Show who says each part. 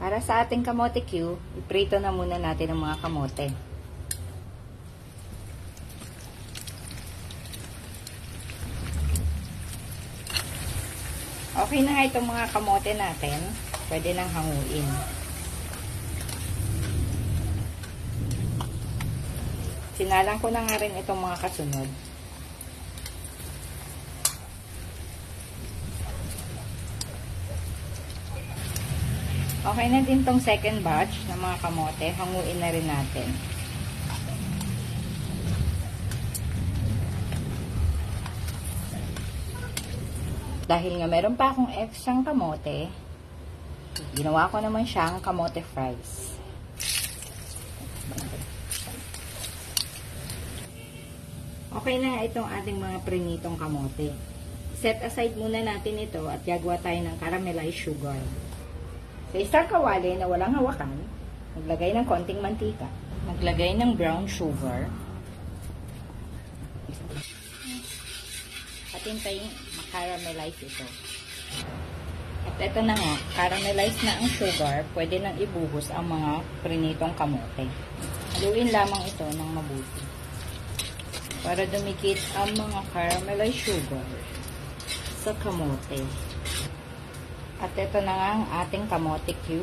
Speaker 1: Para sa ating kamote Q, iprito na muna natin ang mga kamote. Okay na nga itong mga kamote natin. Pwede nang hanguin. Sinalang ko na nga rin itong mga kasunod. Okay na din tong second batch ng mga kamote. Hanguin na rin natin. Dahil nga meron pa akong extra kamote, ginawa ko naman siyang kamote fries. Okay na nga itong ating mga prinitong kamote. Set aside muna natin ito at gagawa tayo ng caramelized sugar. Sa isang kawali na walang hawakan, maglagay ng konting mantika. Maglagay ng brown sugar. At hintayin makaramelize ito. At ito na nga, caramelize na ang sugar, pwede nang ibuhos ang mga prinitong kamote. Haluin lamang ito ng mabuti para dumikit ang mga caramelized sugar sa kamote. At ito na nga ang ating kamote Q.